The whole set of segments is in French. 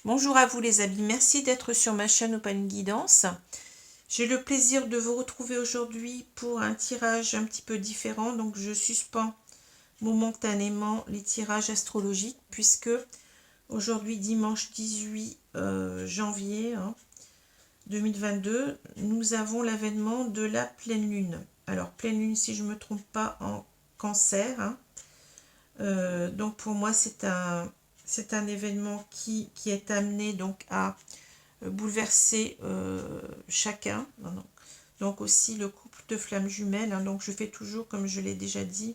Bonjour à vous les amis, merci d'être sur ma chaîne Open Guidance. J'ai le plaisir de vous retrouver aujourd'hui pour un tirage un petit peu différent. Donc je suspends momentanément les tirages astrologiques puisque aujourd'hui dimanche 18 janvier 2022, nous avons l'avènement de la pleine lune. Alors pleine lune si je ne me trompe pas en cancer. Donc pour moi c'est un événement qui est amené donc à bouleverser chacun, donc aussi le couple de flammes jumelles. Donc je fais toujours, comme je l'ai déjà dit,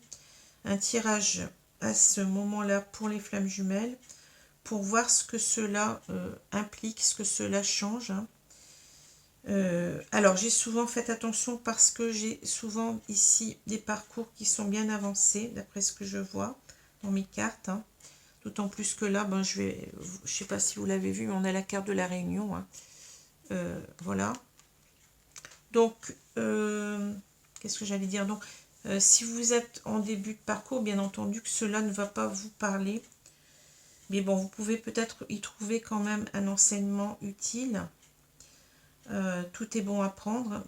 un tirage à ce moment-là pour les flammes jumelles, pour voir ce que cela implique, ce que cela change. Alors j'ai souvent fait attention parce que j'ai souvent ici des parcours qui sont bien avancés, d'après ce que je vois dans mes cartes. D'autant plus que là, je sais pas si vous l'avez vu, mais on a la carte de la Réunion. Voilà. Donc, qu'est-ce que j'allais dire? Donc, si vous êtes en début de parcours, bien entendu que cela ne va pas vous parler. Mais bon, vous pouvez peut-être y trouver quand même un enseignement utile. Tout est bon à prendre.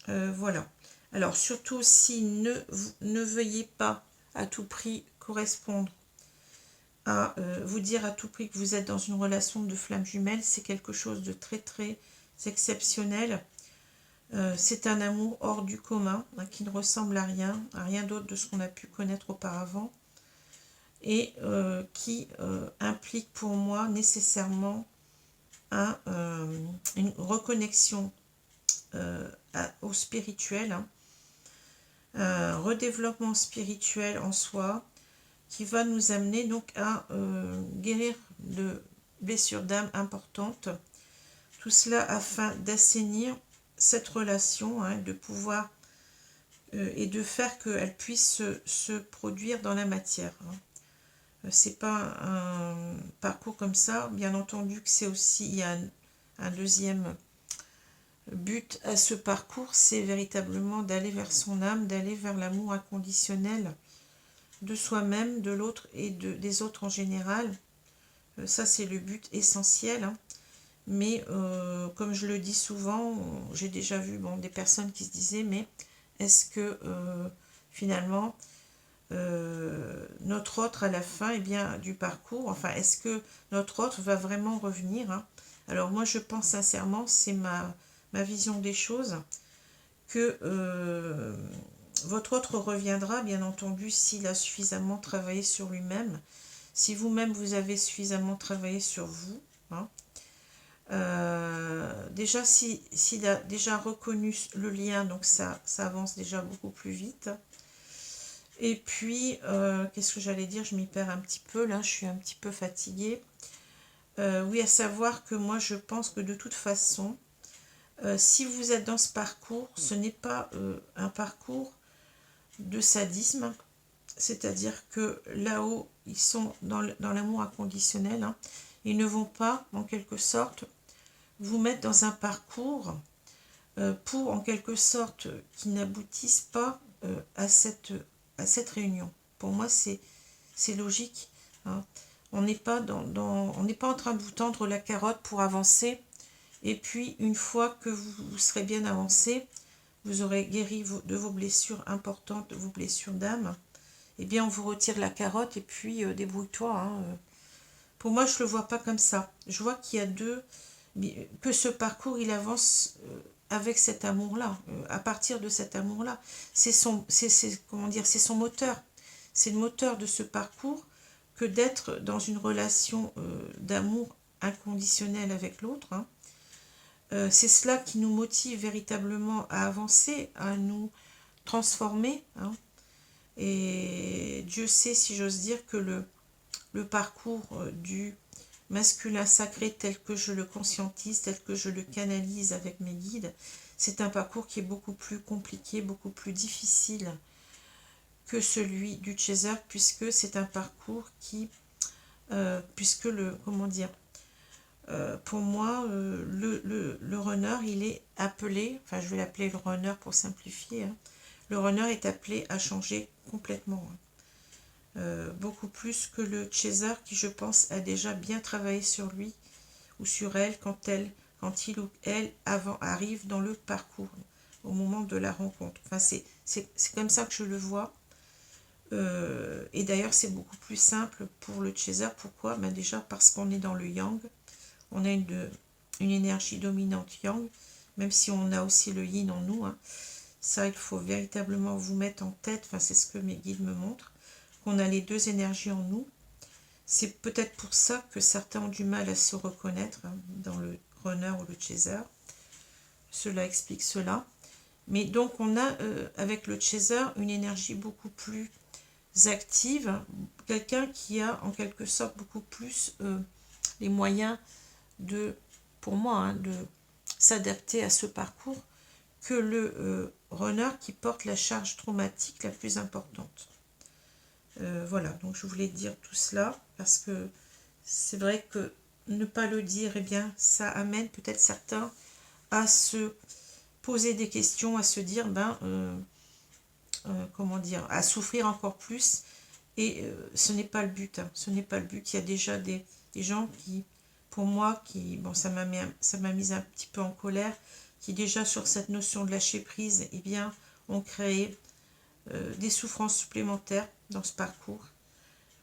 Voilà. Alors, surtout aussi, ne veuillez pas à tout prix correspondre à vous dire à tout prix que vous êtes dans une relation de flamme jumelle. C'est quelque chose de très très exceptionnel. C'est un amour hors du commun, qui ne ressemble à rien d'autre de ce qu'on a pu connaître auparavant, et qui implique pour moi nécessairement une reconnexion au spirituel, un redéveloppement spirituel en soi, qui va nous amener donc à guérir de blessures d'âme importantes. Tout cela afin d'assainir cette relation, de pouvoir et de faire qu'elle puisse se produire dans la matière. C'est pas un parcours comme ça. Bien entendu que c'est aussi, il y a un deuxième but à ce parcours, c'est véritablement d'aller vers son âme, d'aller vers l'amour inconditionnel de soi-même, de l'autre et des autres en général. Ça, c'est le but essentiel. Mais comme je le dis souvent, j'ai déjà vu des personnes qui se disaient, mais est-ce que finalement notre autre à la fin du parcours, enfin est-ce que notre autre va vraiment revenir? Alors moi je pense sincèrement, c'est ma vision des choses, que votre autre reviendra, bien entendu, s'il a suffisamment travaillé sur lui-même, si vous-même vous avez suffisamment travaillé sur vous. Déjà s'il a déjà reconnu le lien, donc ça avance déjà beaucoup plus vite. Et puis qu'est-ce que j'allais dire, je m'y perds un petit peu là, je suis un petit peu fatiguée. Oui, à savoir que moi je pense que de toute façon, si vous êtes dans ce parcours, ce n'est pas un parcours de sadisme, c'est-à-dire que là-haut ils sont dans l'amour inconditionnel, ils ne vont pas en quelque sorte vous mettre dans un parcours pour en quelque sorte qui n'aboutisse pas à cette réunion. Pour moi c'est logique. On n'est pas on n'est pas en train de vous tendre la carotte pour avancer, et puis une fois que vous serez bien avancé, vous aurez guéri de vos blessures importantes, de vos blessures d'âme, et bien on vous retire la carotte et puis débrouille-toi. Pour moi je ne le vois pas comme ça. Je vois qu'il y a que ce parcours il avance avec cet amour-là, à partir de cet amour-là. C'est comment dire, c'est son moteur. C'est le moteur de ce parcours que d'être dans une relation d'amour inconditionnel avec l'autre. C'est cela qui nous motive véritablement à avancer, à nous transformer. Et Dieu sait, si j'ose dire, que le parcours du masculin sacré tel que je le conscientise, tel que je le canalise avec mes guides, c'est un parcours qui est beaucoup plus compliqué, beaucoup plus difficile que celui du chaser, puisque c'est un parcours qui, puisque comment dire, pour moi, le runner, il est appelé, enfin je vais l'appeler le runner pour simplifier, le runner est appelé à changer complètement. Beaucoup plus que le chaser qui, je pense, a déjà bien travaillé sur lui ou sur elle quand il ou elle arrive dans le parcours, au moment de la rencontre. Enfin, c'est comme ça que je le vois. Et d'ailleurs, c'est beaucoup plus simple pour le chaser. Pourquoi? Ben déjà parce qu'on est dans le yang. On a une énergie dominante yang, même si on a aussi le yin en nous. Hein. Ça, il faut véritablement vous mettre en tête. Enfin, c'est ce que mes guides me montrent. Qu'on a les deux énergies en nous. C'est peut-être pour ça que certains ont du mal à se reconnaître hein, dans le runner ou le chaser. Cela explique cela. Mais donc, on a avec le chaser une énergie beaucoup plus active, quelqu'un qui a en quelque sorte beaucoup plus les moyens de, pour moi, hein, de s'adapter à ce parcours que le runner qui porte la charge traumatique la plus importante. Voilà, donc je voulais dire tout cela parce que c'est vrai que ne pas le dire, eh bien, ça amène peut-être certains à se poser des questions, à se dire, comment dire, à souffrir encore plus. Et ce n'est pas le but. Hein. Ce n'est pas le but. Il y a déjà des gens qui, pour moi, bon, ça m'a mise un petit peu en colère, qui déjà sur cette notion de lâcher prise, eh bien, ont créé des souffrances supplémentaires dans ce parcours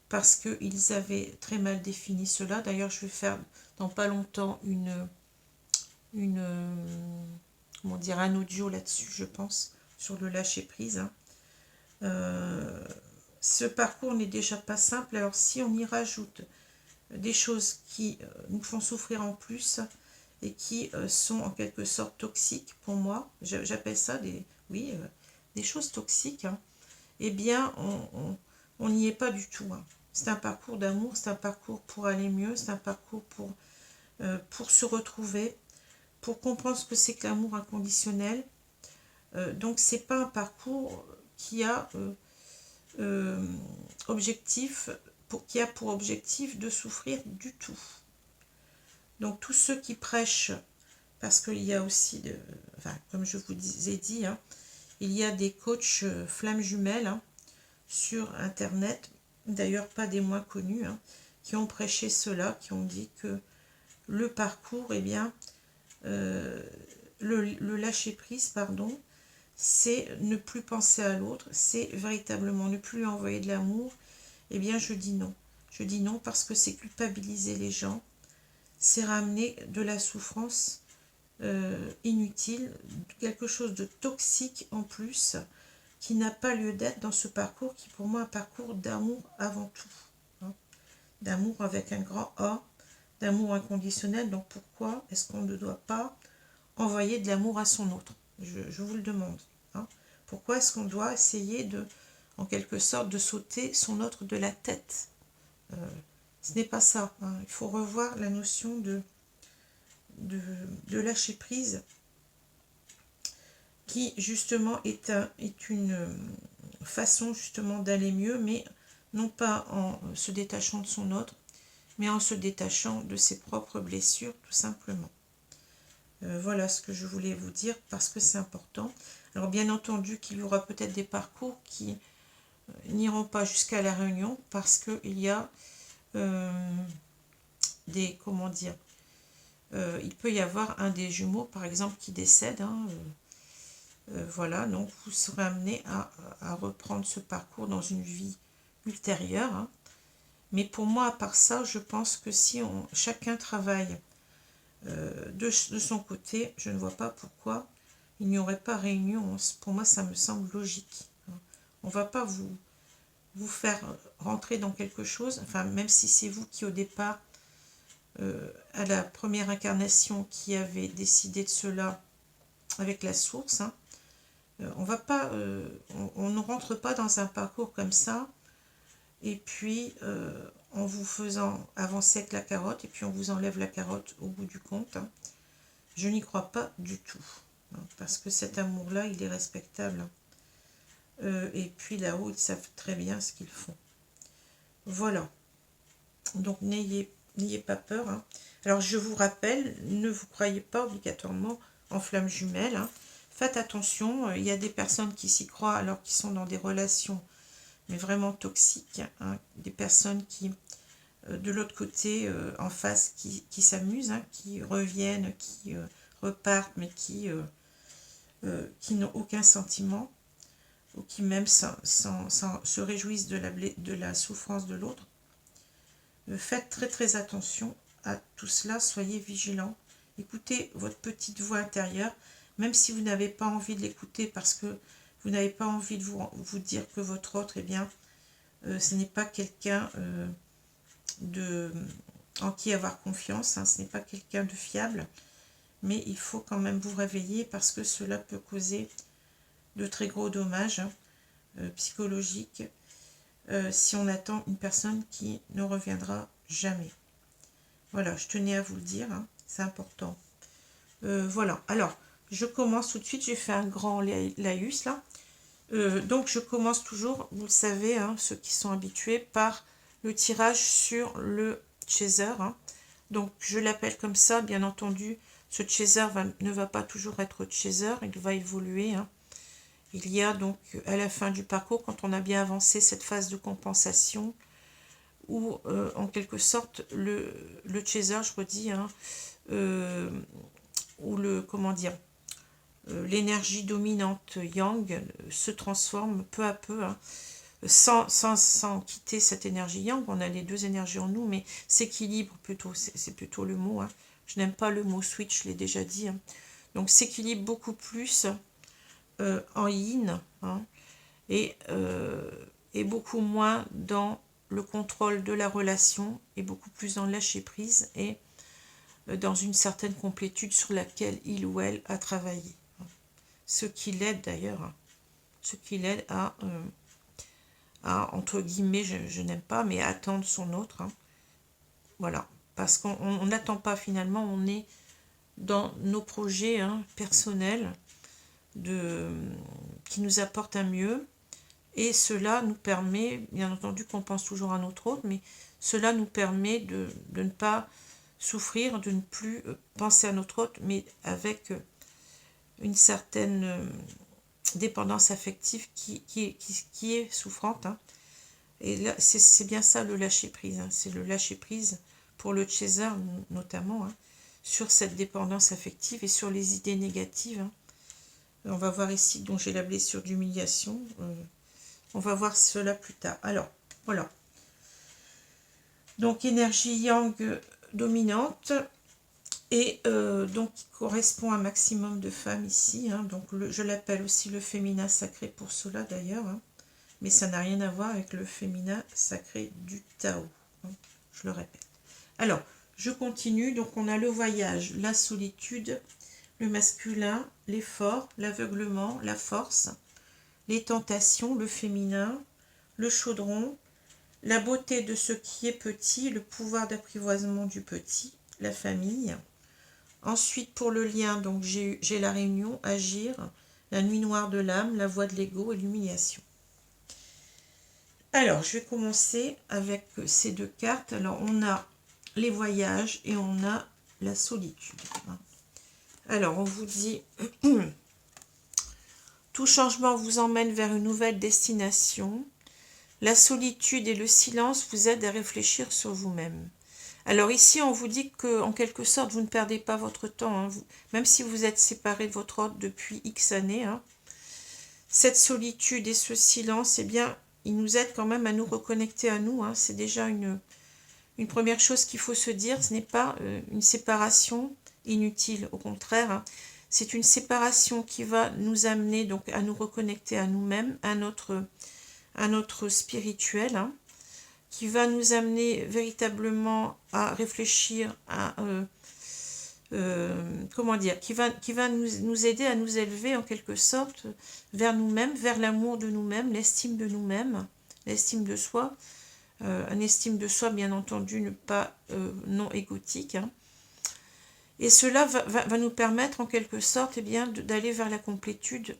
parce qu'ils avaient très mal défini cela. D'ailleurs, je vais faire dans pas longtemps comment dire, un audio là-dessus, je pense, sur le lâcher prise. Hein. Ce parcours n'est déjà pas simple, alors si on y rajoute des choses qui nous font souffrir en plus et qui sont en quelque sorte toxiques pour moi, j'appelle ça des choses toxiques, hein, eh bien on n'y est pas du tout. Hein. C'est un parcours d'amour, c'est un parcours pour aller mieux, c'est un parcours pour se retrouver, pour comprendre ce que c'est que l'amour inconditionnel. Donc c'est pas un parcours qui a qui a pour objectif de souffrir du tout. Donc tous ceux qui prêchent, parce qu'il y a aussi, comme je vous ai dit, hein, il y a des coachs flammes jumelles hein, sur internet, d'ailleurs pas des moins connus, hein, qui ont prêché cela, qui ont dit que le parcours, eh bien, le lâcher prise, pardon, c'est ne plus penser à l'autre, c'est véritablement ne plus envoyer de l'amour. Eh bien, je dis non. Je dis non parce que c'est culpabiliser les gens, c'est ramener de la souffrance inutile, quelque chose de toxique en plus, qui n'a pas lieu d'être dans ce parcours, qui pour moi est un parcours d'amour avant tout. Hein. D'amour avec un grand A, d'amour inconditionnel. Donc pourquoi est-ce qu'on ne doit pas envoyer de l'amour à son autre? Je vous le demande. Hein. Pourquoi est-ce qu'on doit essayer en quelque sorte, de sauter son autre de la tête? Ce n'est pas ça. Hein. Il faut revoir la notion de lâcher prise, qui justement est une façon justement d'aller mieux, mais non pas en se détachant de son autre, mais en se détachant de ses propres blessures, tout simplement. Voilà ce que je voulais vous dire, parce que c'est important. Alors bien entendu qu'il y aura peut-être des parcours qui n'iront pas jusqu'à la réunion, parce qu'il y a comment dire, il peut y avoir un des jumeaux, par exemple, qui décède. Hein, voilà, donc vous serez amené à reprendre ce parcours dans une vie ultérieure. Hein. Mais pour moi, à part ça, je pense que si chacun travaille de son côté, je ne vois pas pourquoi il n'y aurait pas réunion. Pour moi, ça me semble logique. Hein. On ne va pas vous faire rentrer dans quelque chose, enfin, même si c'est vous qui, au départ, à la première incarnation, qui avez décidé de cela avec la source, hein, on ne rentre pas dans un parcours comme ça, et puis en vous faisant avancer avec la carotte, et puis on vous enlève la carotte au bout du compte. Hein. Je n'y crois pas du tout, hein, parce que cet amour-là, il est respectable. Hein. Et puis là-haut, ils savent très bien ce qu'ils font. Voilà. Donc n'ayez pas peur. Hein. Alors je vous rappelle, ne vous croyez pas obligatoirement en flamme jumelle. Hein. Faites attention, il y a des personnes qui s'y croient alors qu'ils sont dans des relations mais vraiment toxiques. Hein. Des personnes qui de l'autre côté, en face, qui s'amusent, hein, qui reviennent, qui repartent, mais qui n'ont aucun sentiment, ou qui même se réjouissent de la souffrance de l'autre. Faites très très attention à tout cela, soyez vigilants. Écoutez votre petite voix intérieure, même si vous n'avez pas envie de l'écouter parce que vous n'avez pas envie de vous dire que votre autre, eh bien, ce n'est pas quelqu'un en qui avoir confiance, hein, ce n'est pas quelqu'un de fiable, mais il faut quand même vous réveiller parce que cela peut causer de très gros dommages psychologiques si on attend une personne qui ne reviendra jamais. Voilà, je tenais à vous le dire, hein, c'est important. Voilà, alors, je commence tout de suite, j'ai fait un grand laïus là. Donc, je commence toujours, vous le savez, hein, ceux qui sont habitués, par le tirage sur le chaser. Hein. Donc, je l'appelle comme ça, bien entendu, ce chaser ne va pas toujours être chaser, il va évoluer. Hein. Il y a donc, à la fin du parcours, quand on a bien avancé cette phase de compensation, où, en quelque sorte, le chaser, je redis, hein, ou comment dire, l'énergie dominante yang se transforme peu à peu, hein, sans quitter cette énergie yang. On a les deux énergies en nous, mais s'équilibre plutôt, c'est plutôt le mot. Hein. Je n'aime pas le mot switch, je l'ai déjà dit. Hein. Donc s'équilibre beaucoup plus en yin, hein, et beaucoup moins dans le contrôle de la relation, et beaucoup plus dans le lâcher prise et dans une certaine complétude sur laquelle il ou elle a travaillé. Ce qui l'aide d'ailleurs, hein, ce qui l'aide à entre guillemets, je n'aime pas, mais à attendre son autre. Hein. Voilà, parce qu'on n'attend pas finalement, on est dans nos projets, hein, personnels qui nous apportent un mieux. Et cela nous permet, bien entendu qu'on pense toujours à notre autre, mais cela nous permet de ne pas souffrir, de ne plus penser à notre autre, mais avec une certaine dépendance affective qui est souffrante. Hein. Et là, c'est bien ça le lâcher-prise. Hein. C'est le lâcher-prise pour le chaser notamment, hein, sur cette dépendance affective et sur les idées négatives. Hein. On va voir ici, donc j'ai la blessure d'humiliation. On va voir cela plus tard. Alors, voilà. Donc, énergie yang dominante. Et donc, qui correspond à un maximum de femmes ici. Hein. Donc, je l'appelle aussi le féminin sacré pour cela d'ailleurs. Hein. Mais ça n'a rien à voir avec le féminin sacré du Tao. Hein. Je le répète. Alors, je continue. Donc, on a le voyage, la solitude, le masculin, l'effort, l'aveuglement, la force, les tentations, le féminin, le chaudron, la beauté de ce qui est petit, le pouvoir d'apprivoisement du petit, la famille. Ensuite, pour le lien, donc j'ai la réunion, agir, la nuit noire de l'âme, la voix de l'ego et l'humiliation. Alors, je vais commencer avec ces deux cartes. Alors, on a les voyages et on a la solitude. Alors, on vous dit... Tout changement vous emmène vers une nouvelle destination. La solitude et le silence vous aident à réfléchir sur vous-même. Alors ici, on vous dit qu'en quelque sorte, vous ne perdez pas votre temps. Hein. Même si vous êtes séparé de votre autre depuis X années, hein, cette solitude et ce silence, eh bien, ils nous aident quand même à nous reconnecter à nous. Hein. C'est déjà une première chose qu'il faut se dire. Ce n'est pas une séparation inutile. Au contraire, hein. C'est une séparation qui va nous amener donc à nous reconnecter à nous-mêmes, à notre spirituel, hein, qui va nous amener véritablement à réfléchir à comment dire, qui va nous aider à nous élever en quelque sorte vers nous-mêmes, vers l'amour de nous-mêmes, l'estime de nous-mêmes, l'estime de soi, une estime de soi bien entendu pas non égotique. Hein. Et cela va nous permettre en quelque sorte, eh bien, d'aller vers la complétude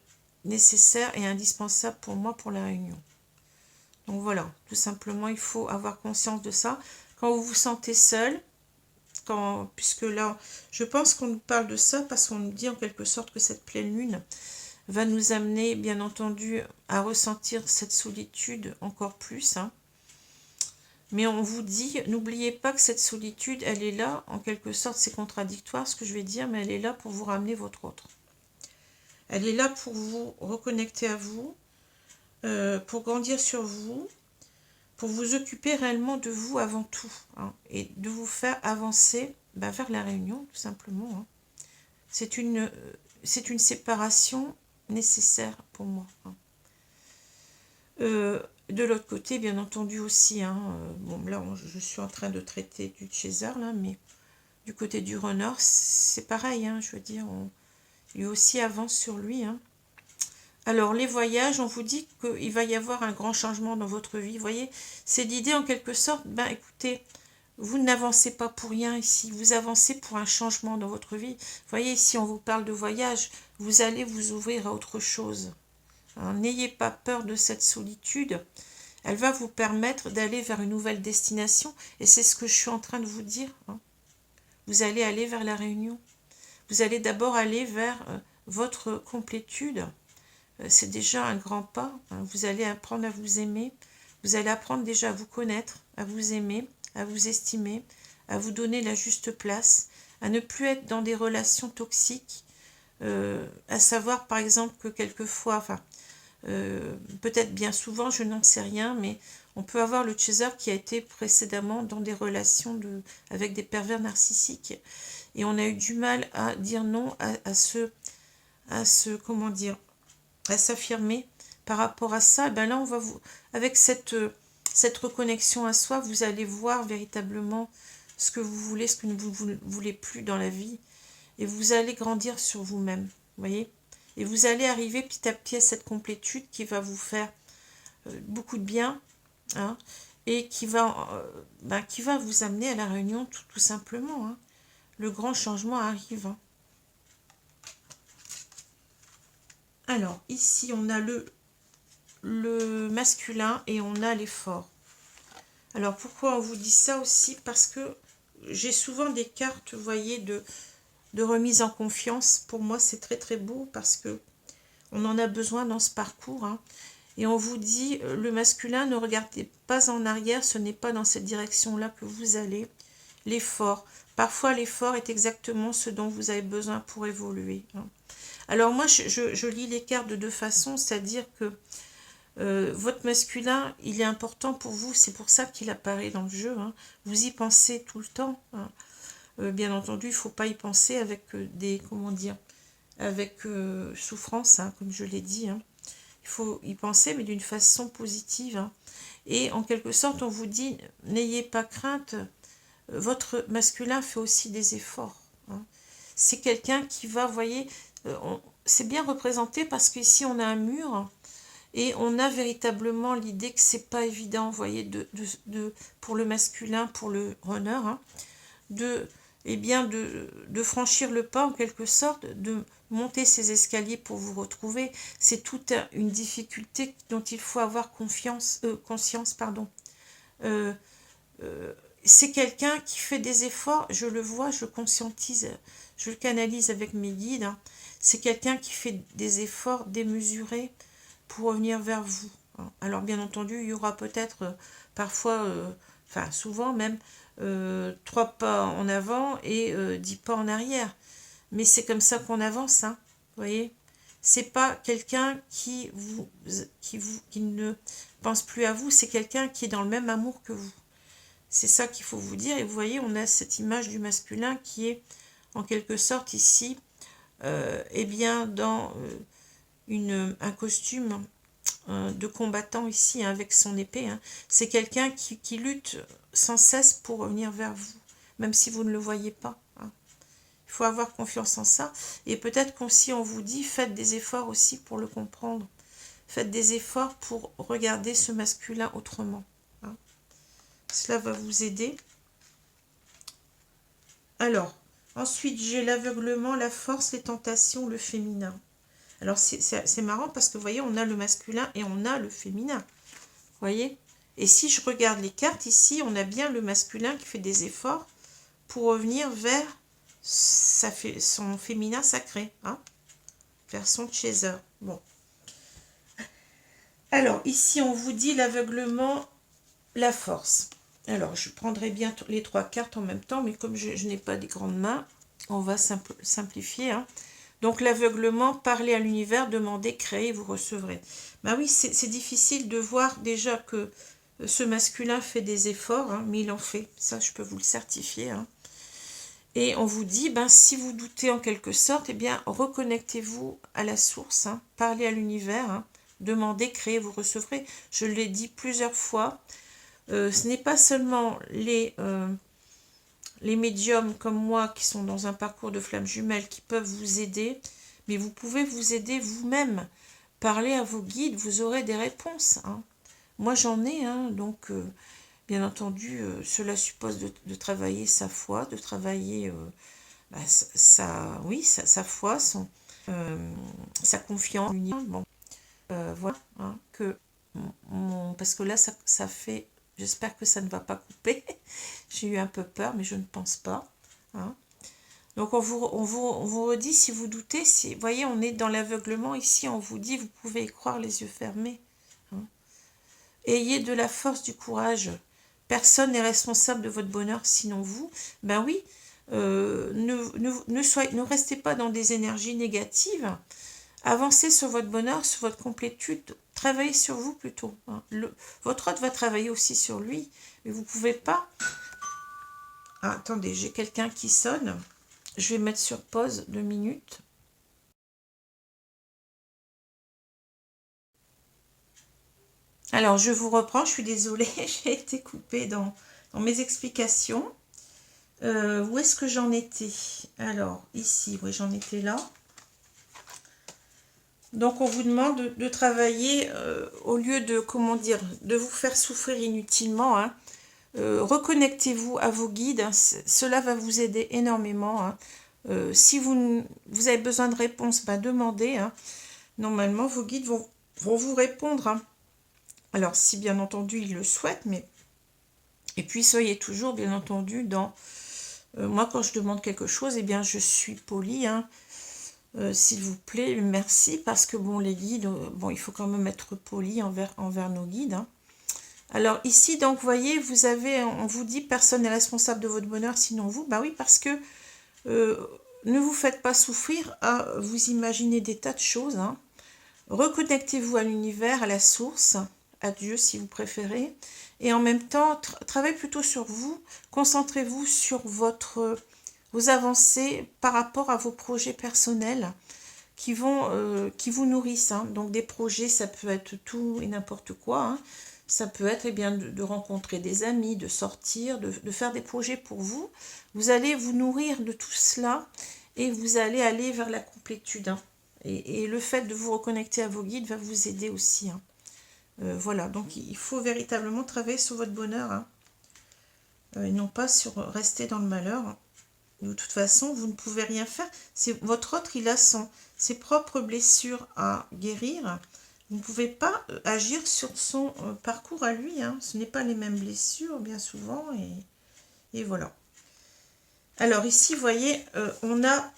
nécessaire et indispensable pour moi pour la réunion. Donc voilà, tout simplement, il faut avoir conscience de ça. Quand vous vous sentez seul, puisque là, je pense qu'on nous parle de ça parce qu'on nous dit en quelque sorte que cette pleine lune va nous amener, bien entendu, à ressentir cette solitude encore plus. Hein. Mais on vous dit, n'oubliez pas que cette solitude, elle est là, en quelque sorte, c'est contradictoire ce que je vais dire, mais elle est là pour vous ramener votre autre. Elle est là pour vous reconnecter à vous, pour grandir sur vous, pour vous occuper réellement de vous avant tout, hein, et de vous faire avancer vers la réunion, tout simplement. Hein. C'est une séparation nécessaire pour moi. Hein. De l'autre côté, bien entendu aussi, hein, bon, là, je suis en train de traiter du chaser, là, mais du côté du runner, c'est pareil, hein, je veux dire, lui aussi avance sur lui. Hein. Alors, les voyages, on vous dit qu'il va y avoir un grand changement dans votre vie. Vous voyez, c'est l'idée en quelque sorte, écoutez, vous n'avancez pas pour rien ici, vous avancez pour un changement dans votre vie. Vous voyez, si on vous parle de voyage, vous allez vous ouvrir à autre chose. Hein, n'ayez pas peur de cette solitude. Elle va vous permettre d'aller vers une nouvelle destination. Et c'est ce que je suis en train de vous dire. Hein. Vous allez aller vers la réunion. Vous allez d'abord aller vers votre complétude. C'est déjà un grand pas. Hein. Vous allez apprendre à vous aimer. Vous allez apprendre déjà à vous connaître, à vous aimer, à vous estimer, à vous donner la juste place, à ne plus être dans des relations toxiques. À savoir par exemple que quelquefois, peut-être bien souvent, je n'en sais rien, mais on peut avoir le chaser qui a été précédemment dans des relations avec des pervers narcissiques. Et on a eu du mal à dire non comment dire, à s'affirmer par rapport à ça. Et bien là, avec cette reconnexion à soi, vous allez voir véritablement ce que vous voulez, ce que vous ne voulez plus dans la vie. Et vous allez grandir sur vous-même, vous voyez. Et vous allez arriver petit à petit à cette complétude qui va vous faire beaucoup de bien, hein, et qui va vous amener à la réunion tout simplement. Hein. Le grand changement arrive. Hein. Alors, ici, on a le masculin et on a l'effort. Alors, pourquoi on vous dit ça aussi? Parce que j'ai souvent des cartes, vous voyez, de remise en confiance. Pour moi, c'est très très beau parce que on en a besoin dans ce parcours. Hein. Et on vous dit, le masculin, ne regardez pas en arrière, ce n'est pas dans cette direction-là que vous allez. L'effort. Parfois, l'effort est exactement ce dont vous avez besoin pour évoluer. Hein. Alors moi, je lis les cartes de deux façons, c'est-à-dire que votre masculin, il est important pour vous, c'est pour ça qu'il apparaît dans le jeu. Hein. Vous y pensez tout le temps. Hein. Bien entendu, il ne faut pas y penser avec avec souffrance, hein, comme je l'ai dit. Hein. Il faut y penser, mais d'une façon positive. Hein. Et en quelque sorte, on vous dit, n'ayez pas crainte, votre masculin fait aussi des efforts. Hein. C'est quelqu'un qui va, vous voyez, c'est bien représenté parce qu'ici, on a un mur et on a véritablement l'idée que c'est pas évident, vous voyez, pour le masculin, pour le runner, hein, de franchir le pas en quelque sorte, de monter ces escaliers pour vous retrouver. C'est toute une difficulté dont il faut avoir conscience. C'est quelqu'un qui fait des efforts, je le vois, je le conscientise, je le canalise avec mes guides. Hein. C'est quelqu'un qui fait des efforts démesurés pour revenir vers vous. Hein. Alors bien entendu, il y aura peut-être parfois, souvent même, 3 pas en avant et 10 pas en arrière. Mais c'est comme ça qu'on avance, hein, vous voyez. C'est pas quelqu'un qui ne pense plus à vous, c'est quelqu'un qui est dans le même amour que vous. C'est ça qu'il faut vous dire. Et vous voyez, on a cette image du masculin qui est en quelque sorte ici, dans un costume de combattant ici, hein, avec son épée. Hein. C'est quelqu'un qui lutte sans cesse pour revenir vers vous, même si vous ne le voyez pas. Hein. Il faut avoir confiance en ça. Et peut-être qu'aussi on vous dit, faites des efforts aussi pour le comprendre. Faites des efforts pour regarder ce masculin autrement. Hein. Cela va vous aider. Alors, ensuite, j'ai l'aveuglement, la force, les tentations, le féminin. Alors, c'est marrant parce que, vous voyez, on a le masculin et on a le féminin. Vous voyez? Et si je regarde les cartes, ici, on a bien le masculin qui fait des efforts pour revenir vers son féminin sacré. Hein, vers son chaser. Bon. Alors, ici, on vous dit l'aveuglement, la force. Alors, je prendrai bien les 3 cartes en même temps, mais comme je n'ai pas des grandes mains, on va simplifier. Hein. Donc, l'aveuglement, parler à l'univers, demander, créer, vous recevrez. Ben oui, c'est difficile de voir déjà que ce masculin fait des efforts, hein, mais il en fait. Ça, je peux vous le certifier. Hein. Et on vous dit, ben, si vous doutez en quelque sorte, eh bien, reconnectez-vous à la source, hein, parlez à l'univers, hein, demandez, créez, vous recevrez. Je l'ai dit plusieurs fois. Ce n'est pas seulement les médiums comme moi qui sont dans un parcours de flammes jumelles qui peuvent vous aider, mais vous pouvez vous aider vous-même. Parlez à vos guides, vous aurez des réponses. Hein. Moi j'en ai, hein, donc bien entendu, cela suppose de travailler sa foi, de travailler bah, sa foi, sa confiance. Bon, voilà, hein, parce que là ça fait. J'espère que ça ne va pas couper. J'ai eu un peu peur, mais je ne pense pas. Hein. Donc, on vous redit, si vous doutez, vous voyez, on est dans l'aveuglement. Ici, on vous dit, vous pouvez y croire les yeux fermés. Hein. Ayez de la force, du courage. Personne n'est responsable de votre bonheur, sinon vous. Ben oui, ne restez pas dans des énergies négatives. Avancez sur votre bonheur, sur votre complétude. Travaillez sur vous plutôt. Hein. Votre hôte va travailler aussi sur lui. Mais vous ne pouvez pas... Ah, attendez, j'ai quelqu'un qui sonne. Je vais mettre sur pause 2 minutes. Alors, je vous reprends. Je suis désolée. J'ai été coupée dans mes explications. Où est-ce que j'en étais? Alors, ici, oui, j'en étais là. Donc, on vous demande de travailler au lieu de, comment dire, de vous faire souffrir inutilement. Hein. Reconnectez-vous à vos guides. Hein. Cela va vous aider énormément. Hein. Si vous avez besoin de réponses, ben demandez. Hein. Normalement, vos guides vont vous répondre. Hein. Alors, si bien entendu, ils le souhaitent, mais... Et puis, soyez toujours, bien entendu, dans... moi, quand je demande quelque chose, eh bien, je suis polie. Hein. S'il vous plaît, merci, parce que, bon, les guides, bon, il faut quand même être poli envers nos guides. Hein. Alors, ici, donc, vous voyez, on vous dit, personne n'est responsable de votre bonheur, sinon vous. Bah oui, parce que ne vous faites pas souffrir à vous imaginer des tas de choses. Hein. Reconnectez-vous à l'univers, à la source, à Dieu si vous préférez. Et en même temps, travaillez plutôt sur vous. Concentrez-vous sur vos avancées par rapport à vos projets personnels qui vous nourrissent. Hein. Donc des projets, ça peut être tout et n'importe quoi. Hein. Ça peut être eh bien, de rencontrer des amis, de sortir, de faire des projets pour vous. Vous allez vous nourrir de tout cela et vous allez aller vers la complétude. Hein. Et le fait de vous reconnecter à vos guides va vous aider aussi. Hein. Voilà, donc il faut véritablement travailler sur votre bonheur. Hein. Et non pas sur rester dans le malheur. Hein. De toute façon, vous ne pouvez rien faire. Votre autre, il a ses propres blessures à guérir. Vous ne pouvez pas agir sur son parcours à lui. Hein. Ce n'est pas les mêmes blessures, bien souvent. Et voilà. Alors ici, vous voyez, on a...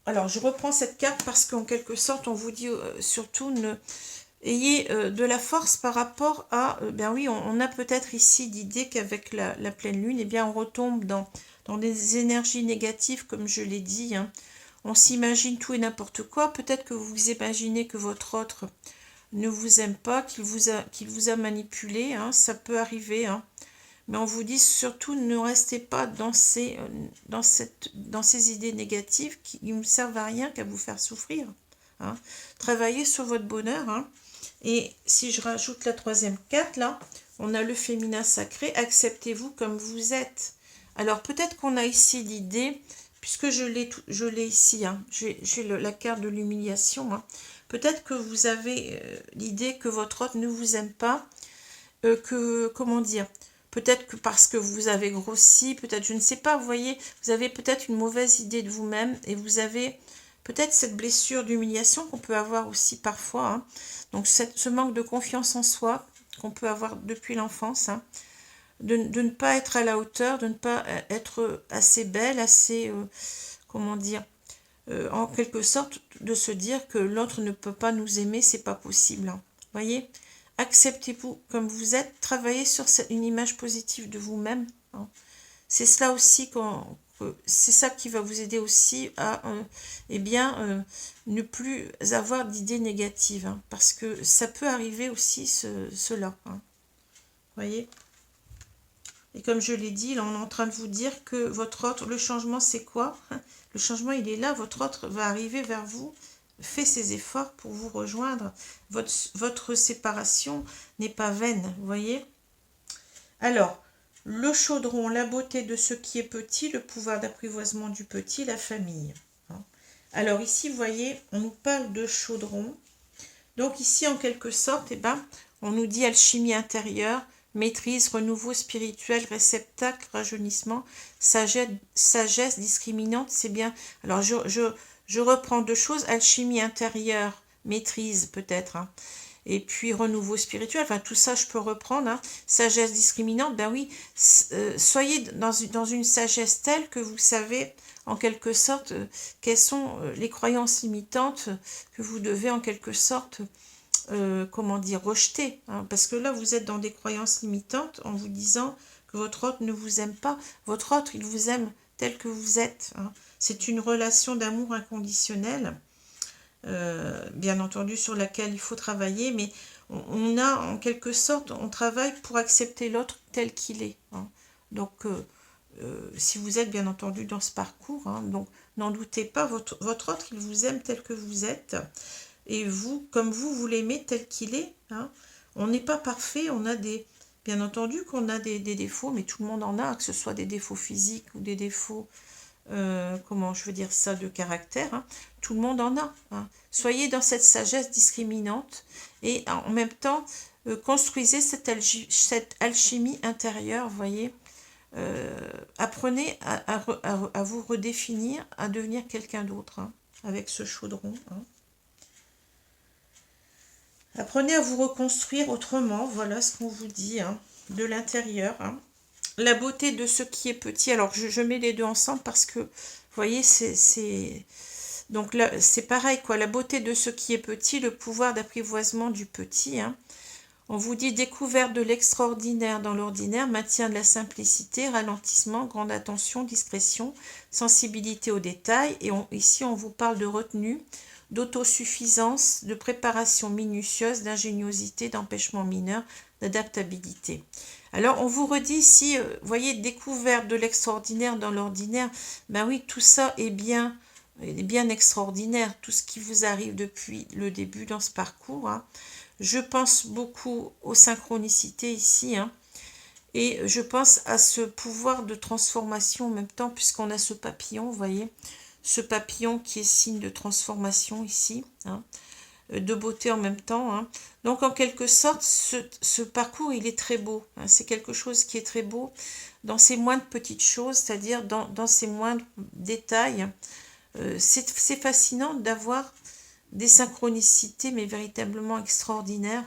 Alors, je reprends cette carte parce qu'en quelque sorte, on vous dit surtout ayez de la force par rapport à... ben oui, on a peut-être ici l'idée qu'avec la pleine lune, eh bien, on retombe dans des énergies négatives, comme je l'ai dit. Hein. On s'imagine tout et n'importe quoi. Peut-être que vous imaginez que votre autre ne vous aime pas, qu'il vous a manipulé. Hein. Ça peut arriver. Hein. Mais on vous dit surtout ne restez pas dans ces idées négatives qui ne servent à rien qu'à vous faire souffrir. Hein. Travaillez sur votre bonheur. Hein. Et si je rajoute la 3e carte, là, on a le féminin sacré. Acceptez-vous comme vous êtes. Alors peut-être qu'on a ici l'idée, puisque je l'ai ici, hein, j'ai la carte de l'humiliation. Hein. Peut-être que vous avez l'idée que votre autre ne vous aime pas, comment dire, peut-être que parce que vous avez grossi, peut-être, je ne sais pas, vous voyez, vous avez peut-être une mauvaise idée de vous-même et vous avez peut-être cette blessure d'humiliation qu'on peut avoir aussi parfois. Hein. Donc ce manque de confiance en soi qu'on peut avoir depuis l'enfance. Hein. De ne pas être à la hauteur, de ne pas être assez belle, assez, comment dire, en quelque sorte, de se dire que l'autre ne peut pas nous aimer, c'est pas possible. Hein. Voyez, acceptez-vous comme vous êtes, travaillez sur une image positive de vous-même. Hein. C'est cela aussi, c'est ça qui va vous aider aussi à eh bien, ne plus avoir d'idées négatives. Hein, parce que ça peut arriver aussi cela. Hein. Voyez? Et comme je l'ai dit, là on est en train de vous dire que votre autre, le changement c'est quoi? Le changement il est là, votre autre va arriver vers vous, fait ses efforts pour vous rejoindre. Votre séparation n'est pas vaine, vous voyez? Alors, le chaudron, la beauté de ce qui est petit, le pouvoir d'apprivoisement du petit, la famille. Hein. Alors ici, vous voyez, on nous parle de chaudron. Donc ici, en quelque sorte, eh ben, on nous dit alchimie intérieure, maîtrise, renouveau spirituel, réceptacle, rajeunissement, sagesse discriminante, c'est bien. Alors je reprends deux choses, alchimie intérieure, maîtrise peut-être, hein. Et puis renouveau spirituel, enfin tout ça je peux reprendre, hein. Sagesse discriminante, ben oui, soyez dans une sagesse telle que vous savez en quelque sorte quelles sont les croyances limitantes que vous devez en quelque sorte comment dire, rejeter. Hein, parce que là, vous êtes dans des croyances limitantes en vous disant que votre autre ne vous aime pas. Votre autre, il vous aime tel que vous êtes. Hein. C'est une relation d'amour inconditionnel, bien entendu, sur laquelle il faut travailler, mais on a, en quelque sorte, on travaille pour accepter l'autre tel qu'il est. Hein. Donc, si vous êtes, bien entendu, dans ce parcours, hein, donc n'en doutez pas, votre autre, il vous aime tel que vous êtes. Et vous, comme vous l'aimez tel qu'il est. Hein. On n'est pas parfait, on a des... Bien entendu qu'on a des défauts, mais tout le monde en a, que ce soit des défauts physiques ou des défauts, comment je veux dire ça, de caractère. Hein. Tout le monde en a. Hein. Soyez dans cette sagesse discriminante et en même temps, construisez cette alchimie intérieure, vous voyez. Apprenez à vous redéfinir, à devenir quelqu'un d'autre, hein, avec ce chaudron. Hein. Apprenez à vous reconstruire autrement, voilà ce qu'on vous dit, hein, de l'intérieur. Hein. La beauté de ce qui est petit, alors je mets les deux ensemble parce que, vous voyez, donc là, c'est pareil, quoi. La beauté de ce qui est petit, le pouvoir d'apprivoisement du petit. Hein. On vous dit découverte de l'extraordinaire dans l'ordinaire, maintien de la simplicité, ralentissement, grande attention, discrétion, sensibilité aux détails. Et ici, on vous parle de retenue, d'autosuffisance, de préparation minutieuse, d'ingéniosité, d'empêchement mineur, d'adaptabilité. Alors, on vous redit ici, vous voyez, découverte de l'extraordinaire dans l'ordinaire. Ben oui, tout ça est bien extraordinaire, tout ce qui vous arrive depuis le début dans ce parcours. Hein. Je pense beaucoup aux synchronicités ici, hein, et je pense à ce pouvoir de transformation en même temps, puisqu'on a ce papillon, vous voyez, ce papillon qui est signe de transformation ici, hein, de beauté en même temps. Hein. Donc en quelque sorte, ce parcours, il est très beau. Hein. C'est quelque chose qui est très beau dans ces moindres petites choses, c'est-à-dire dans ces moindres détails. C'est fascinant d'avoir des synchronicités, mais véritablement extraordinaires.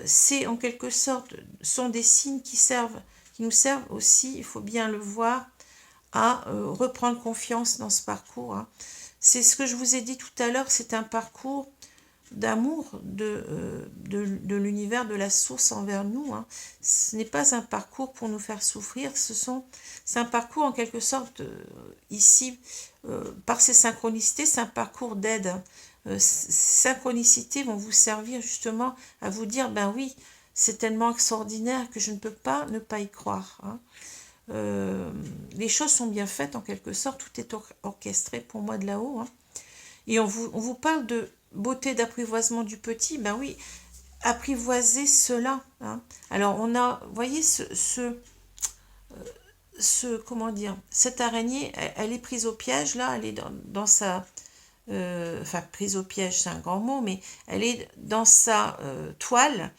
C'est en quelque sorte, sont des signes qui nous servent aussi, il faut bien le voir, à reprendre confiance dans ce parcours. Hein. C'est ce que je vous ai dit tout à l'heure, c'est un parcours d'amour de l'univers, de la source envers nous. Hein. Ce n'est pas un parcours pour nous faire souffrir, c'est un parcours en quelque sorte, ici, par ces synchronicités, c'est un parcours d'aide. Ces synchronicités vont vous servir justement à vous dire, ben oui, c'est tellement extraordinaire que je ne peux pas ne pas y croire. Hein. Les choses sont bien faites en quelque sorte, tout est orchestré pour moi de là-haut. Hein. Et on vous parle de beauté d'apprivoisement du petit, ben oui, apprivoiser cela. Hein. Alors on a, vous voyez, comment dire, cette araignée, elle est prise au piège, là, elle est dans sa... enfin, prise au piège, c'est un grand mot, mais elle est dans sa toile,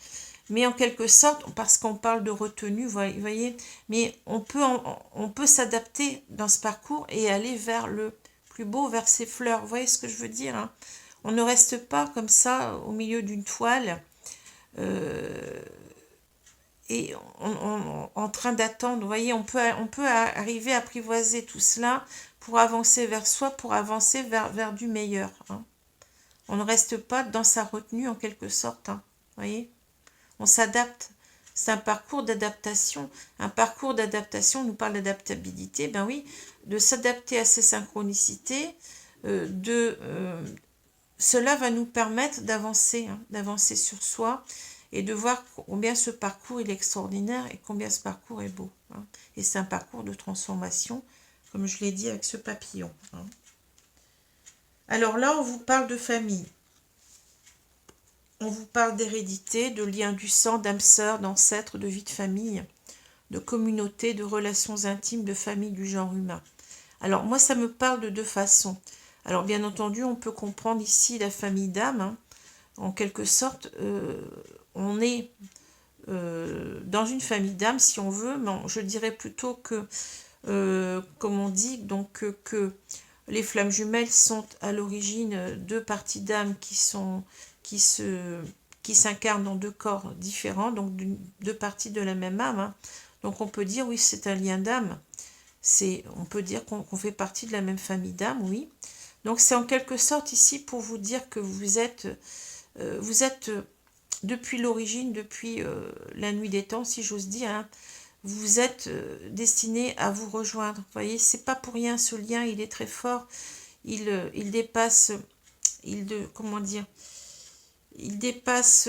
mais en quelque sorte, parce qu'on parle de retenue, vous voyez, mais on peut s'adapter dans ce parcours et aller vers le plus beau, vers ses fleurs. Vous voyez ce que je veux dire, hein? On ne reste pas comme ça au milieu d'une toile et en train d'attendre. Vous voyez, on peut arriver à apprivoiser tout cela pour avancer vers soi, pour avancer vers du meilleur. Hein. On ne reste pas dans sa retenue en quelque sorte. Hein. Vous voyez ? on s'adapte. C'est un parcours d'adaptation. Un parcours d'adaptation, on nous parle d'adaptabilité, ben oui, de s'adapter à ces synchronicités, cela va nous permettre d'avancer, hein, d'avancer sur soi et de voir combien ce parcours il est extraordinaire et combien ce parcours est beau. Hein. Et c'est un parcours de transformation, comme je l'ai dit avec ce papillon. Hein. Alors là, on vous parle de famille. On vous parle d'hérédité, de liens du sang, d'âme sœur, d'ancêtres, de vie de famille, de communauté, de relations intimes, de famille du genre humain. Alors moi, ça me parle de deux façons. Alors bien entendu, on peut comprendre ici la famille d'âme. Hein. En quelque sorte, on est dans une famille d'âme, si on veut, mais je dirais plutôt que, comme on dit, donc que les flammes jumelles sont à l'origine deux parties d'âme qui s'incarnent dans deux corps différents, donc deux parties de la même âme. Hein. Donc on peut dire, oui, c'est un lien d'âme. On peut dire qu'on fait partie de la même famille d'âme, oui. Donc c'est en quelque sorte ici pour vous dire que vous êtes depuis l'origine, depuis la nuit des temps, si j'ose dire, hein, vous êtes destiné à vous rejoindre. Vous voyez, c'est pas pour rien, ce lien, il est très fort. Il dépasse, comment dire, il dépasse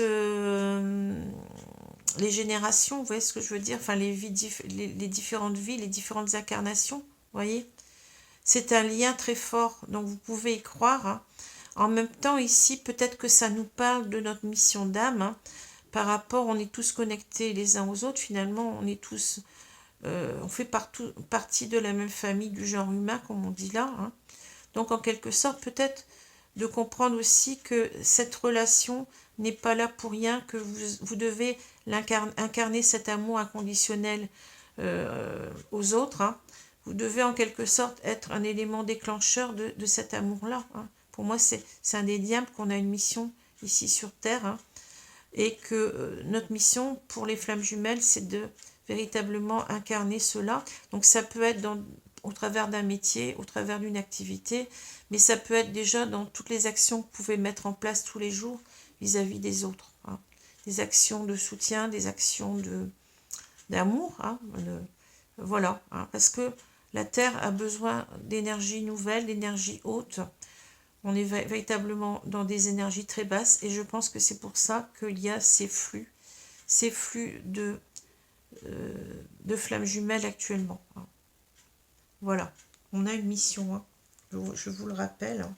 les générations, vous voyez ce que je veux dire, enfin les différentes vies, les différentes incarnations, vous voyez. C'est un lien très fort, donc vous pouvez y croire. Hein. En même temps, ici, peut-être que ça nous parle de notre mission d'âme. Hein. Par rapport, on est tous connectés les uns aux autres. Finalement, on est tous, on fait partie de la même famille du genre humain, comme on dit là. Hein. Donc, en quelque sorte, peut-être de comprendre aussi que cette relation n'est pas là pour rien, que vous devez incarner cet amour inconditionnel aux autres. Hein. Vous devez en quelque sorte être un élément déclencheur de cet amour-là. Hein. Pour moi, c'est indéniable qu'on a une mission ici sur Terre. Hein, et que notre mission pour les flammes jumelles, c'est de véritablement incarner cela. Donc ça peut être au travers d'un métier, au travers d'une activité, mais ça peut être déjà dans toutes les actions que vous pouvez mettre en place tous les jours vis-à-vis des autres. Hein. Des actions de soutien, des actions d'amour. Hein, voilà, hein, parce que la Terre a besoin d'énergie nouvelle, d'énergie haute. On est véritablement dans des énergies très basses et je pense que c'est pour ça qu'il y a ces flux de flammes jumelles actuellement. Hein. Voilà, on a une mission, hein. Je vous le rappelle. Hein.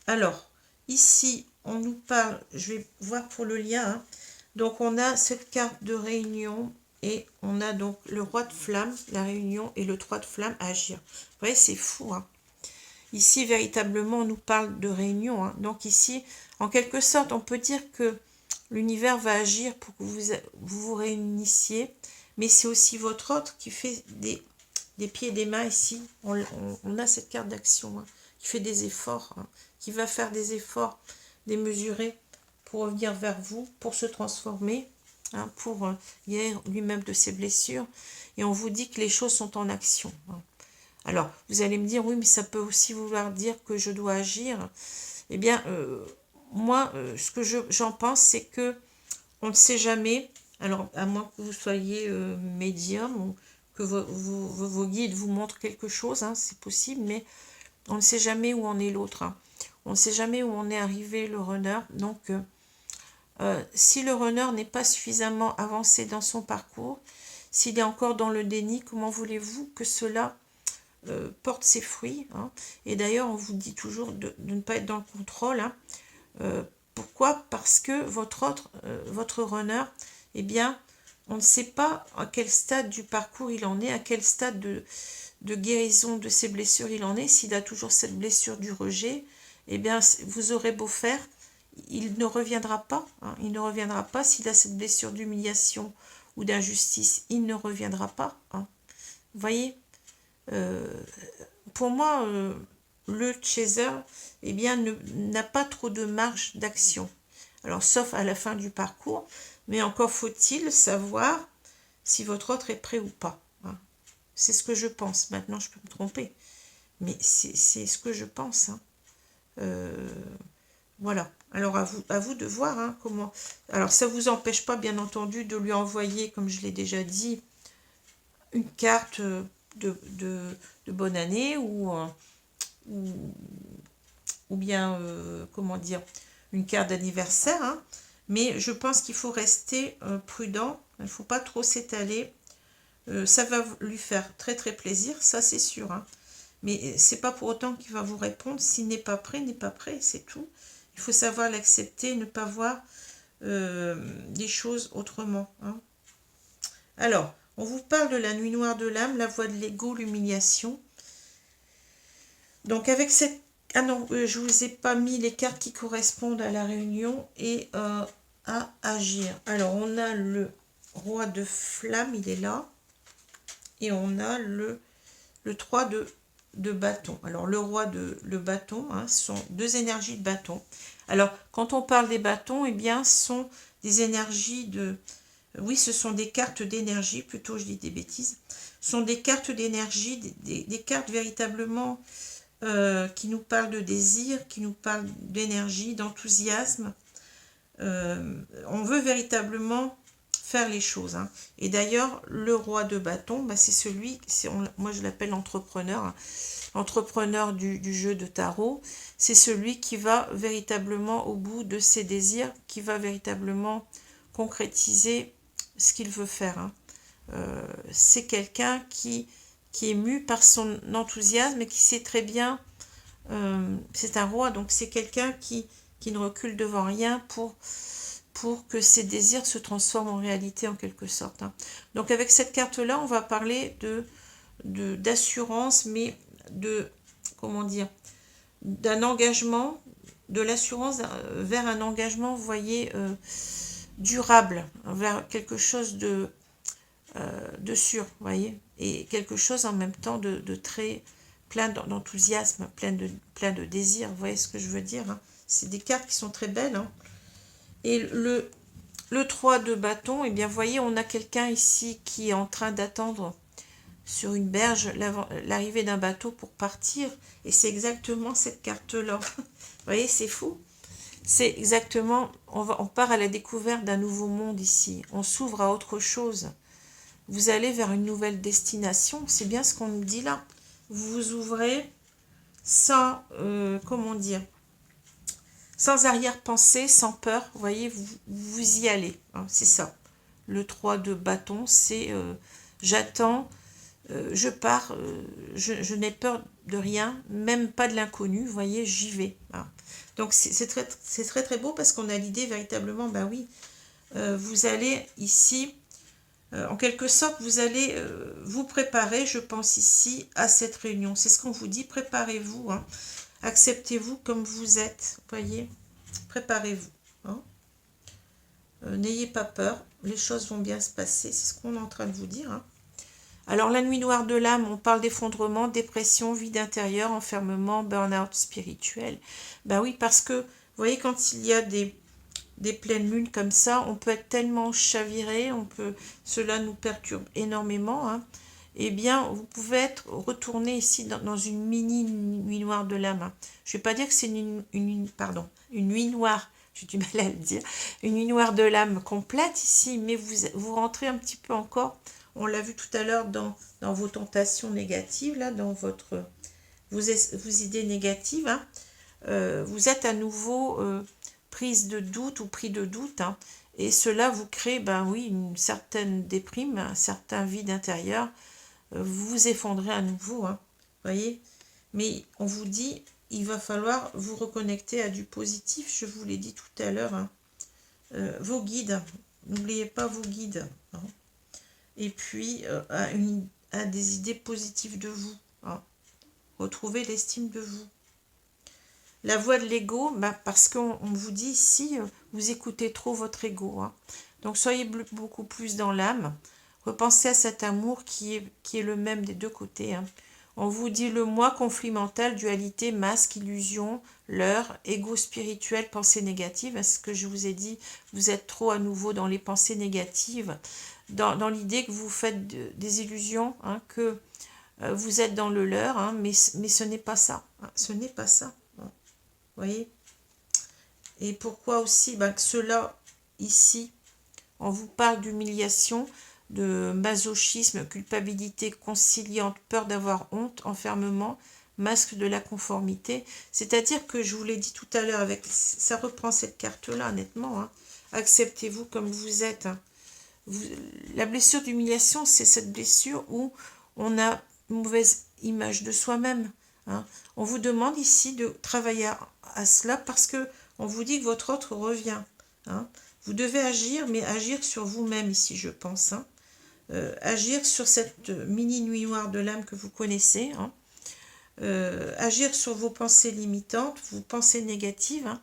Alors, ici, on nous parle, je vais voir pour le lien, hein. Donc on a cette carte de réunion et on a donc le roi de flamme, la réunion et le 3 de flamme agir. Vous voyez, c'est fou, hein. Ici, véritablement, on nous parle de réunion. Hein. Donc ici, en quelque sorte, on peut dire que l'univers va agir pour que vous réunissiez, mais c'est aussi votre autre qui fait des pieds et des mains ici. On a cette carte d'action, hein, qui fait des efforts, hein, qui va faire des efforts démesurés pour revenir vers vous, pour se transformer, hein, pour guérir lui-même de ses blessures. Et on vous dit que les choses sont en action. Hein. Alors, vous allez me dire, oui, mais ça peut aussi vouloir dire que je dois agir. Eh bien, moi, ce que j'en pense, c'est que on ne sait jamais, alors à moins que vous soyez médium ou que vos guides vous montrent quelque chose, hein, c'est possible, mais on ne sait jamais où en est l'autre. Hein. On ne sait jamais où en est arrivé le runner. Donc, si le runner n'est pas suffisamment avancé dans son parcours, s'il est encore dans le déni, comment voulez-vous que cela porte ses fruits, hein. Et d'ailleurs, on vous dit toujours de ne pas être dans le contrôle. Hein. Pourquoi? Parce que votre runner, eh bien, on ne sait pas à quel stade du parcours il en est, à quel stade de guérison de ses blessures il en est. S'il a toujours cette blessure du rejet, eh bien, vous aurez beau faire, il ne reviendra pas. Hein. Il ne reviendra pas. S'il a cette blessure d'humiliation ou d'injustice, il ne reviendra pas. Hein. Vous voyez? Pour moi, le chaser, eh bien, n'a pas trop de marge d'action. Alors, sauf à la fin du parcours, mais encore faut-il savoir si votre autre est prêt ou pas. Hein. C'est ce que je pense. Maintenant, je peux me tromper, mais c'est ce que je pense. Hein. Voilà. Alors, à vous de voir hein, comment... Alors, ça ne vous empêche pas, bien entendu, de lui envoyer, comme je l'ai déjà dit, une carte de bonne année ou, ou bien, comment dire, une carte d'anniversaire. Hein. Mais je pense qu'il faut rester prudent. Il ne faut pas trop s'étaler. Ça va lui faire très très plaisir, ça c'est sûr. Hein. Mais c'est pas pour autant qu'il va vous répondre. S'il n'est pas prêt, c'est tout. Il faut savoir l'accepter, ne pas voir des choses autrement. Hein. Alors, on vous parle de la nuit noire de l'âme, la voie de l'ego, l'humiliation. Donc avec cette... Ah non, je ne vous ai pas mis les cartes qui correspondent à la réunion et à agir. Alors, on a le roi de flamme, il est là. Et on a le 3 de bâton. Alors, le roi le bâton, hein, ce sont deux énergies de bâton. Alors, quand on parle des bâtons, eh bien, ce sont des énergies de... Oui, ce sont des cartes d'énergie, plutôt je dis des bêtises. Ce sont des cartes d'énergie, des cartes véritablement qui nous parlent de désir, qui nous parlent d'énergie, d'enthousiasme. On veut véritablement faire les choses. Hein. Et d'ailleurs, le roi de bâton, bah, c'est celui, moi je l'appelle l'entrepreneur, hein. L'entrepreneur du jeu de tarot, c'est celui qui va véritablement au bout de ses désirs, qui va véritablement concrétiser ce qu'il veut faire. Hein. C'est quelqu'un qui est mu par son enthousiasme et qui sait très bien, c'est un roi, donc c'est quelqu'un qui ne recule devant rien pour que ses désirs se transforment en réalité en quelque sorte. Hein. Donc avec cette carte-là, on va parler d'assurance, mais de, comment dire, d'un engagement, de l'assurance vers un engagement, vous voyez, durable, vers quelque chose de sûr, vous voyez, et quelque chose en même temps de très plein d'enthousiasme, plein de désir, vous voyez ce que je veux dire. Hein. C'est des cartes qui sont très belles. Hein. Et le 3 de bâton, eh bien, vous voyez, on a quelqu'un ici qui est en train d'attendre sur une berge l'arrivée d'un bateau pour partir. Et c'est exactement cette carte-là. Vous voyez, c'est fou. C'est exactement, on part à la découverte d'un nouveau monde ici. On s'ouvre à autre chose. Vous allez vers une nouvelle destination. C'est bien ce qu'on nous dit là. Vous vous ouvrez sans, comment dire, sans arrière-pensée, sans peur. Vous voyez, vous y allez. Hein, c'est ça. Le 3 de bâton, c'est j'attends, je pars, je n'ai peur de rien, même pas de l'inconnu. Vous voyez, j'y vais. Hein. Donc, c'est très, très beau parce qu'on a l'idée véritablement, ben oui, vous allez ici... en quelque sorte, vous allez vous préparer, je pense ici, à cette réunion. C'est ce qu'on vous dit, préparez-vous, hein. Acceptez-vous comme vous êtes, voyez, préparez-vous. Hein. N'ayez pas peur, les choses vont bien se passer, c'est ce qu'on est en train de vous dire. Hein. Alors, la nuit noire de l'âme, on parle d'effondrement, dépression, vide intérieur, enfermement, burn-out spirituel. Ben oui, parce que, vous voyez, quand il y a des pleines lunes comme ça, on peut être tellement chaviré, cela nous perturbe énormément. Hein. Eh bien, vous pouvez être retourné ici dans une mini nuit noire de l'âme. Hein. Je ne vais pas dire que c'est une nuit noire, j'ai du mal à le dire, une nuit noire de l'âme complète ici, mais vous rentrez un petit peu encore, on l'a vu tout à l'heure dans vos tentations négatives, là, dans vos idées négatives. Hein. Vous êtes à nouveau... prise de doute ou pris de doute, hein, et cela vous crée, ben oui, une certaine déprime, un certain vide intérieur, vous vous effondrez à nouveau, hein, voyez, mais on vous dit, il va falloir vous reconnecter à du positif, je vous l'ai dit tout à l'heure, hein. Vos guides, n'oubliez pas vos guides, hein, et puis à des idées positives de vous, hein. Retrouvez l'estime de vous. La voix de l'ego, bah parce qu'on vous dit ici, vous écoutez trop votre ego. Hein. Donc soyez beaucoup plus dans l'âme. Repensez à cet amour qui est le même des deux côtés. Hein. On vous dit le moi, conflit mental, dualité, masque, illusion, leurre, ego spirituel, pensée négative. Ce que je vous ai dit, vous êtes trop à nouveau dans les pensées négatives, dans l'idée que vous faites des illusions, hein, que vous êtes dans le leurre, hein, mais ce n'est pas ça. Hein, ce n'est pas ça. Voyez, Et pourquoi aussi que cela, ici, on vous parle d'humiliation, de masochisme, culpabilité conciliante, peur d'avoir honte, enfermement, masque de la conformité. C'est-à-dire que je vous l'ai dit tout à l'heure, avec ça reprend cette carte-là, honnêtement. Hein. Acceptez-vous comme vous êtes. Hein. La blessure d'humiliation, c'est cette blessure où on a une mauvaise image de soi-même. Hein. On vous demande ici de travailler à cela parce que on vous dit que votre autre revient. Hein. Vous devez agir, mais agir sur vous-même ici, je pense. Hein. Agir sur cette mini nuit noire de l'âme que vous connaissez. Hein. Agir sur vos pensées limitantes, vos pensées négatives. Hein.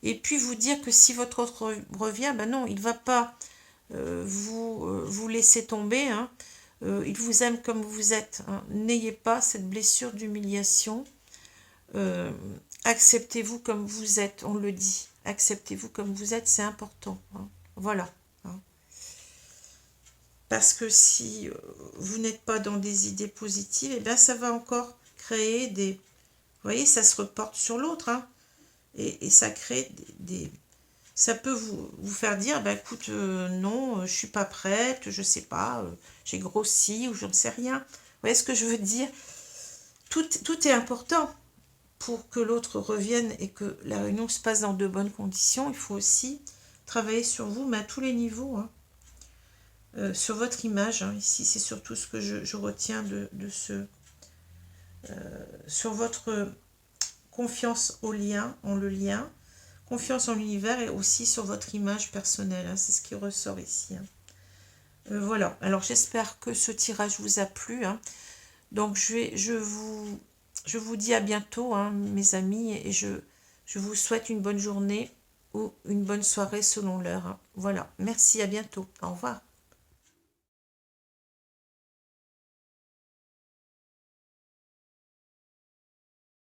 Et puis vous dire que si votre autre revient, ben non, il ne va pas vous laisser tomber. Hein. Il vous aime comme vous êtes. Hein. N'ayez pas cette blessure d'humiliation. Acceptez-vous comme vous êtes, on le dit. Acceptez-vous comme vous êtes, c'est important. Hein. Voilà. Hein. Parce que si vous n'êtes pas dans des idées positives, eh bien ça va encore créer des... Vous voyez, ça se reporte sur l'autre. Hein. Et ça crée des... Ça peut vous faire dire, écoute, non, je suis pas prête, je sais pas, j'ai grossi ou je ne sais rien. Vous voyez ce que je veux dire? Tout est important pour que l'autre revienne et que la réunion se passe dans de bonnes conditions. Il faut aussi travailler sur vous, mais à tous les niveaux. Hein. Sur votre image, hein. Ici, c'est surtout ce que je retiens de ce... sur votre confiance au lien, en le lien, confiance en l'univers et aussi sur votre image personnelle. Hein. C'est ce qui ressort ici. Hein. Voilà. Alors, j'espère que ce tirage vous a plu. Hein. Donc, je vous dis à bientôt, hein, mes amis, et je vous souhaite une bonne journée ou une bonne soirée selon l'heure. Hein. Voilà. Merci, à bientôt. Au revoir.